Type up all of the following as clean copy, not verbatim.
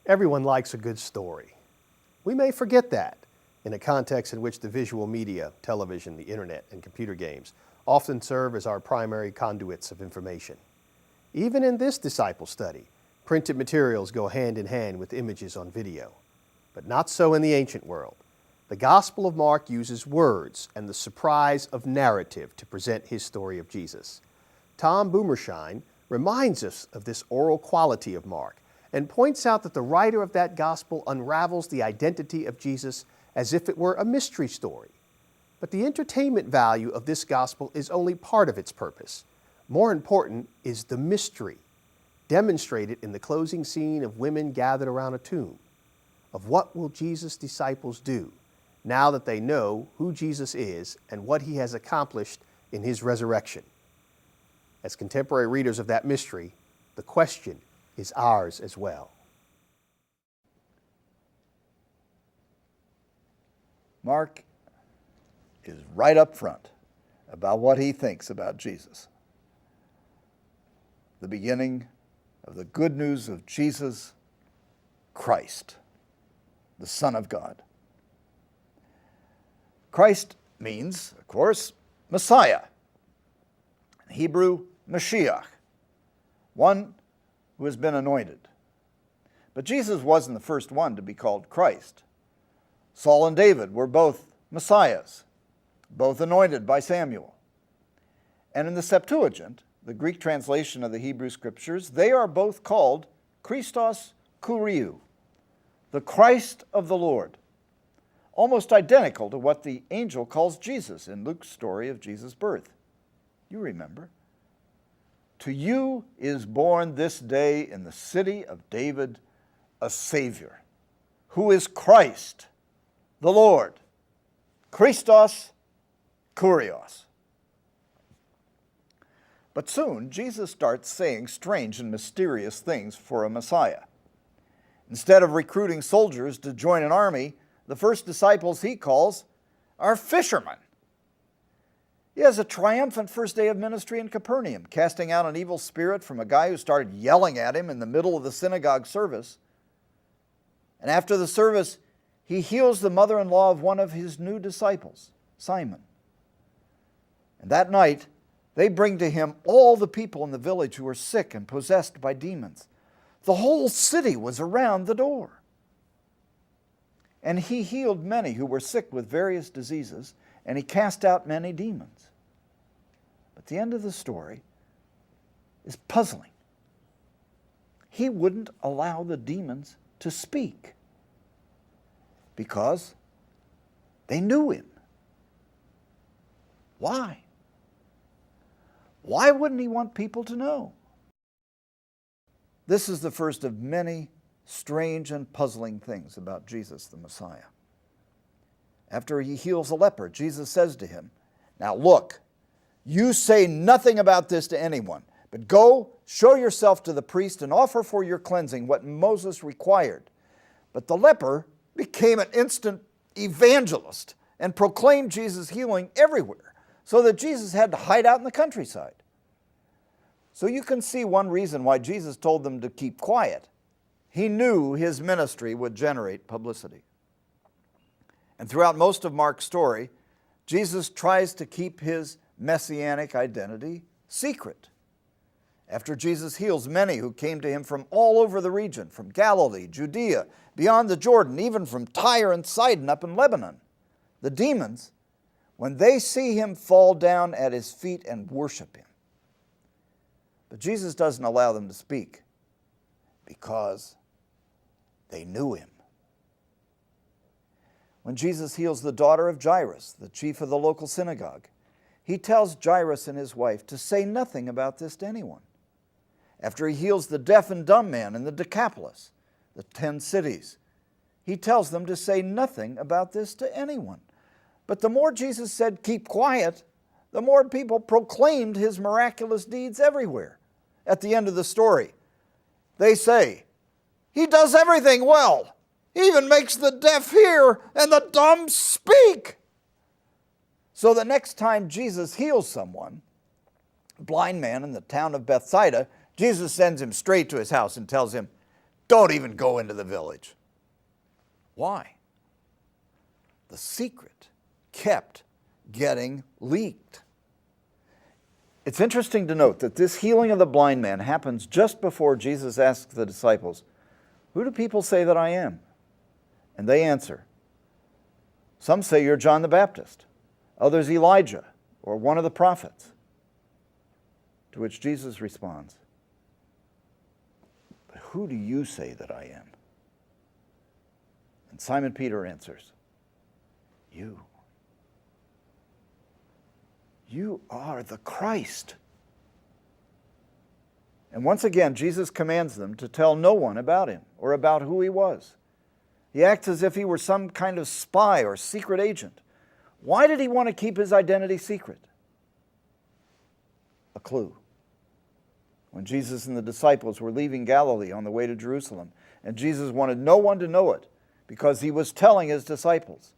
Everyone likes a good story. We may forget that in a context in which the visual media, television, the internet, and computer games often serve as our primary conduits of information. Even in this disciple study, printed materials go hand in hand with images on video. But not so in the ancient world. The Gospel of Mark uses words and the surprise of narrative to present his story of Jesus. Tom Boomershine reminds us of this oral quality of Mark and points out that the writer of that gospel unravels the identity of Jesus as if it were a mystery story. But the entertainment value of this gospel is only part of its purpose. More important is the mystery, demonstrated in the closing scene of women gathered around a tomb. Of what will Jesus' disciples do now that they know who Jesus is and what he has accomplished in his resurrection? As contemporary readers of that mystery, the question is ours as well. Mark is right up front about what he thinks about Jesus. The beginning of the good news of Jesus Christ, the Son of God. Christ means, of course, Messiah. In Hebrew, Mashiach, one who has been anointed. But Jesus wasn't the first one to be called Christ. Saul and David were both Messiahs, both anointed by Samuel. And in the Septuagint, the Greek translation of the Hebrew Scriptures, they are both called Christos Kuriou, the Christ of the Lord, almost identical to what the angel calls Jesus in Luke's story of Jesus' birth. You remember. To you is born this day in the city of David a Savior, who is Christ, the Lord, Christos Kurios. But soon, Jesus starts saying strange and mysterious things for a Messiah. Instead of recruiting soldiers to join an army, the first disciples he calls are fishermen. He has a triumphant first day of ministry in Capernaum, casting out an evil spirit from a guy who started yelling at him in the middle of the synagogue service. And after the service, he heals the mother-in-law of one of his new disciples, Simon. And that night, they bring to him all the people in the village who were sick and possessed by demons. The whole city was around the door. And he healed many who were sick with various diseases, and he cast out many demons. But the end of the story is puzzling. He wouldn't allow the demons to speak because they knew him. Why? Why wouldn't he want people to know? This is the first of many strange and puzzling things about Jesus the Messiah. After he heals a leper, Jesus says to him, "Now look, you say nothing about this to anyone, but go, show yourself to the priest and offer for your cleansing what Moses required." But the leper became an instant evangelist and proclaimed Jesus' healing everywhere, so that Jesus had to hide out in the countryside. So you can see one reason why Jesus told them to keep quiet. He knew his ministry would generate publicity. And throughout most of Mark's story, Jesus tries to keep his messianic identity secret. After Jesus heals many who came to him from all over the region, from Galilee, Judea, beyond the Jordan, even from Tyre and Sidon up in Lebanon, the demons, when they see him, fall down at his feet and worship him. But Jesus doesn't allow them to speak because they knew him. When Jesus heals the daughter of Jairus, the chief of the local synagogue, he tells Jairus and his wife to say nothing about this to anyone. After he heals the deaf and dumb man in the Decapolis, the 10 cities, he tells them to say nothing about this to anyone. But the more Jesus said, "Keep quiet," the more people proclaimed his miraculous deeds everywhere. At the end of the story, they say, "He does everything well. He even makes the deaf hear and the dumb speak." So the next time Jesus heals someone, a blind man in the town of Bethsaida, Jesus sends him straight to his house and tells him, "Don't even go into the village." Why? The secret kept getting leaked. It's interesting to note that this healing of the blind man happens just before Jesus asks the disciples, "Who do people say that I am?" And they answer, "Some say you're John the Baptist, others Elijah, or one of the prophets." To which Jesus responds, "But who do you say that I am?" And Simon Peter answers, "You. You are the Christ." And once again, Jesus commands them to tell no one about him or about who he was. He acts as if he were some kind of spy or secret agent. Why did he want to keep his identity secret? A clue. When Jesus and the disciples were leaving Galilee on the way to Jerusalem, and Jesus wanted no one to know it because he was telling his disciples,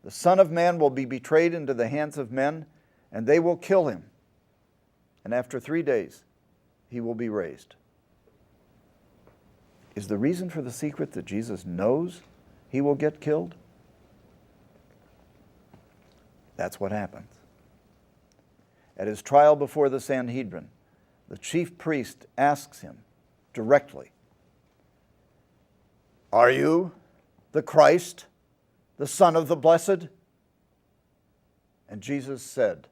"The Son of Man will be betrayed into the hands of men, and they will kill him. And after 3 days, he will be raised." Is the reason for the secret that Jesus knows he will get killed? That's what happens. At his trial before the Sanhedrin, the chief priest asks him directly, "Are you the Christ, the Son of the Blessed?" And Jesus said,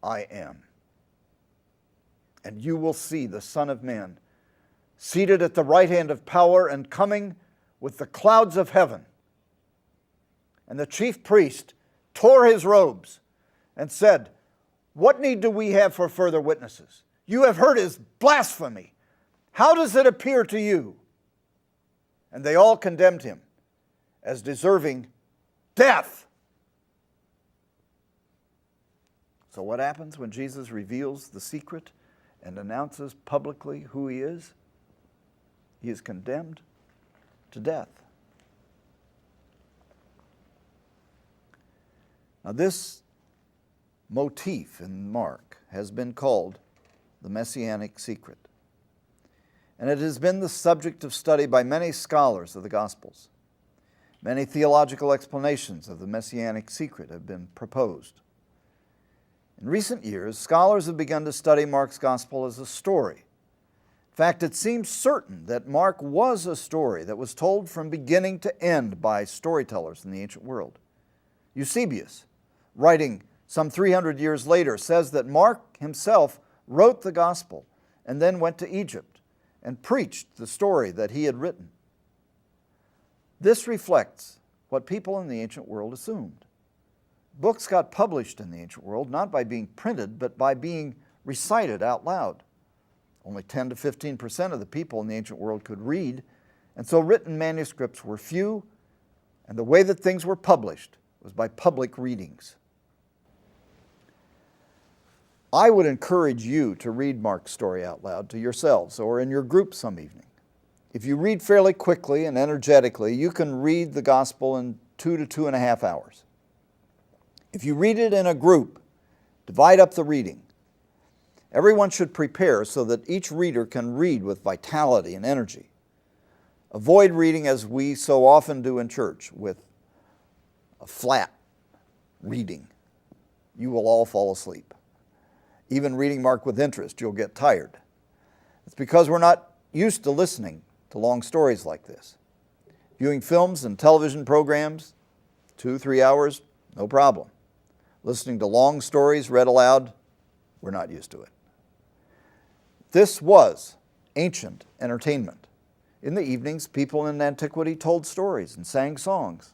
"I am. And you will see the Son of Man seated at the right hand of power and coming with the clouds of heaven." And the chief priest tore his robes and said, "What need do we have for further witnesses? You have heard his blasphemy. How does it appear to you?" And they all condemned him as deserving death. So what happens when Jesus reveals the secret and announces publicly who he is? He is condemned to death. Now this motif in Mark has been called the Messianic secret. And it has been the subject of study by many scholars of the Gospels. Many theological explanations of the Messianic secret have been proposed. In recent years, scholars have begun to study Mark's Gospel as a story. In fact, it seems certain that Mark was a story that was told from beginning to end by storytellers in the ancient world. Eusebius, writing some 300 years later, says that Mark himself wrote the Gospel and then went to Egypt and preached the story that he had written. This reflects what people in the ancient world assumed. Books got published in the ancient world not by being printed, but by being recited out loud. Only 10 to 15% of the people in the ancient world could read, and so written manuscripts were few, and the way that things were published was by public readings. I would encourage you to read Mark's story out loud to yourselves or in your group some evening. If you read fairly quickly and energetically, you can read the Gospel in 2 to 2.5 hours. If you read it in a group, divide up the reading. Everyone should prepare so that each reader can read with vitality and energy. Avoid reading as we so often do in church with a flat reading. You will all fall asleep. Even reading Mark with interest, you'll get tired. It's because we're not used to listening to long stories like this. Viewing films and television programs, 2-3 hours, no problem. Listening to long stories read aloud, we're not used to it. This was ancient entertainment. In the evenings, people in antiquity told stories and sang songs.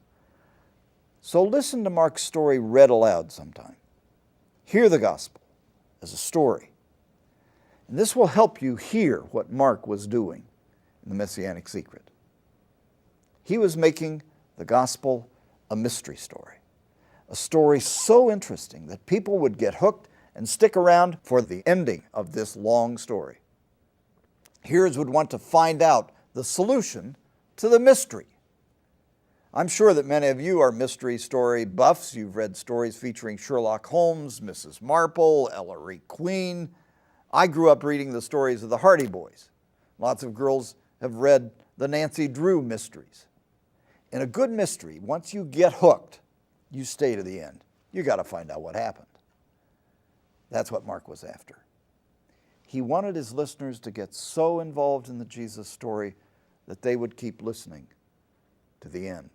So listen to Mark's story read aloud sometime. Hear the gospel as a story. And this will help you hear what Mark was doing in the Messianic Secret. He was making the gospel a mystery story, a story so interesting that people would get hooked and stick around for the ending of this long story. Hearers would want to find out the solution to the mystery. I'm sure that many of you are mystery story buffs. You've read stories featuring Sherlock Holmes, Mrs. Marple, Ellery Queen. I grew up reading the stories of the Hardy Boys. Lots of girls have read the Nancy Drew mysteries. In a good mystery, once you get hooked, you stay to the end. You got to find out what happened. That's what Mark was after. He wanted his listeners to get so involved in the Jesus story that they would keep listening to the end.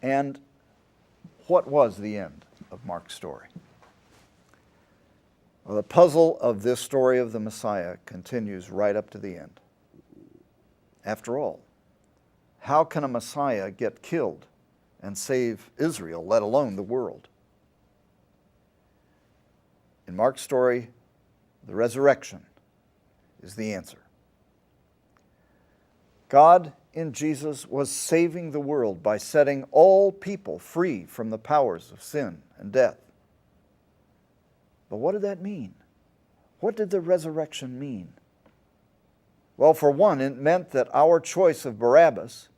And what was the end of Mark's story? Well, the puzzle of this story of the Messiah continues right up to the end. After all, how can a Messiah get killed and save Israel, let alone the world? In Mark's story, the resurrection is the answer. God in Jesus was saving the world by setting all people free from the powers of sin and death. But what did that mean? What did the resurrection mean? Well, for one, it meant that our choice of Barabbas,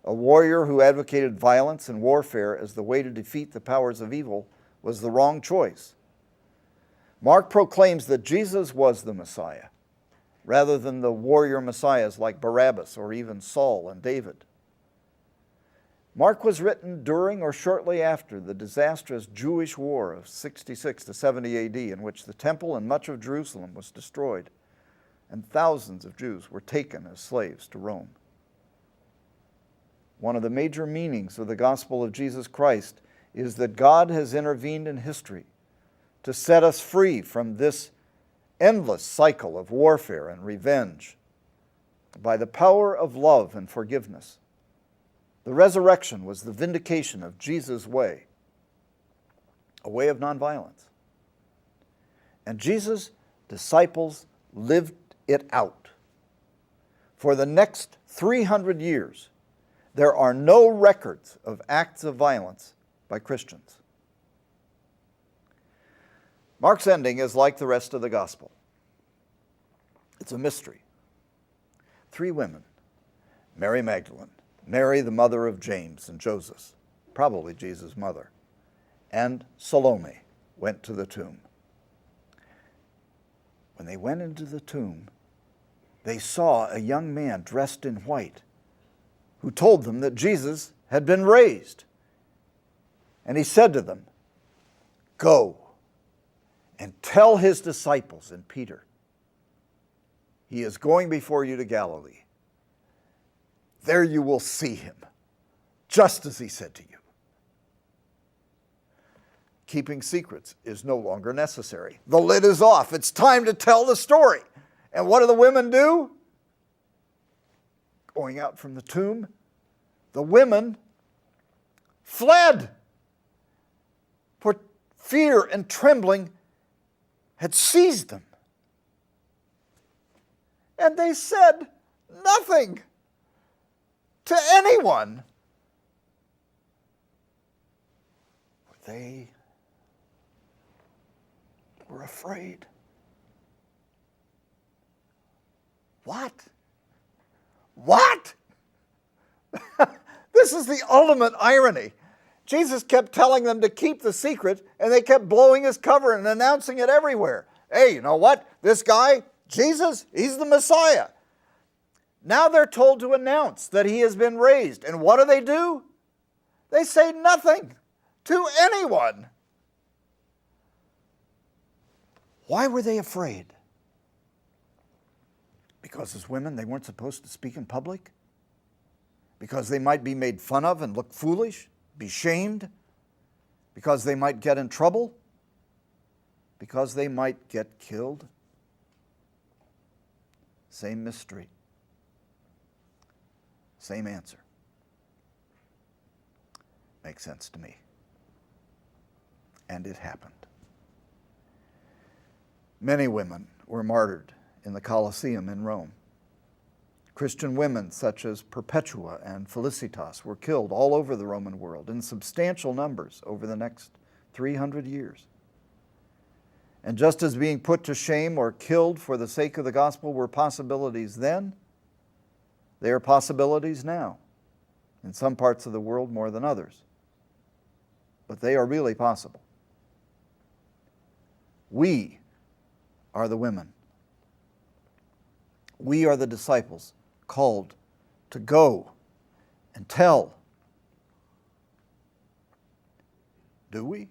a warrior who advocated violence and warfare as the way to defeat the powers of evil, was the wrong choice. Mark proclaims that Jesus was the Messiah, rather than the warrior messiahs like Barabbas or even Saul and David. Mark was written during or shortly after the disastrous Jewish War of 66 to 70 AD, in which the temple and much of Jerusalem was destroyed, and thousands of Jews were taken as slaves to Rome. One of the major meanings of the gospel of Jesus Christ is that God has intervened in history to set us free from this endless cycle of warfare and revenge by the power of love and forgiveness. The resurrection was the vindication of Jesus' way, a way of nonviolence. And Jesus' disciples lived it out. For the next 300 years, there are no records of acts of violence by Christians. Mark's ending is like the rest of the gospel. It's a mystery. 3 women, Mary Magdalene, Mary the mother of James and Joseph, probably Jesus' mother, and Salome went to the tomb. When they went into the tomb, they saw a young man dressed in white who told them that Jesus had been raised. And he said to them, "Go and tell his disciples and Peter, he is going before you to Galilee. There you will see him, just as he said to you." Keeping secrets is no longer necessary. The lid is off. It's time to tell the story. And what do the women do? Going out from the tomb, the women fled, for fear and trembling had seized them. And they said nothing to anyone. For they were afraid. What? What? This is the ultimate irony. Jesus kept telling them to keep the secret, and they kept blowing his cover and announcing it everywhere. Hey, you know what? This guy, Jesus, he's the Messiah. Now they're told to announce that he has been raised. And what do? They say nothing to anyone. Why were they afraid? Because as women they weren't supposed to speak in public? Because they might be made fun of and look foolish, be shamed? Because they might get in trouble? Because they might get killed? Same mystery. Same answer. Makes sense to me. And it happened. Many women were martyred in the Colosseum in Rome. Christian women such as Perpetua and Felicitas were killed all over the Roman world in substantial numbers over the next 300 years. And just as being put to shame or killed for the sake of the gospel were possibilities then, they are possibilities now, in some parts of the world more than others. But they are really possible. We are the women. We are the disciples called to go and tell. Do we?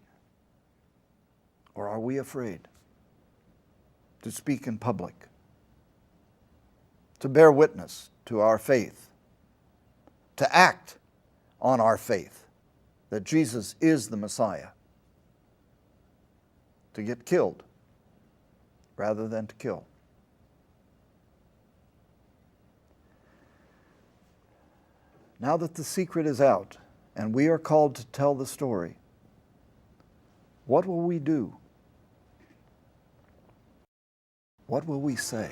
Or are we afraid to speak in public, to bear witness to our faith, to act on our faith that Jesus is the Messiah, to get killed rather than to kill? Now that the secret is out and we are called to tell the story, what will we do? What will we say?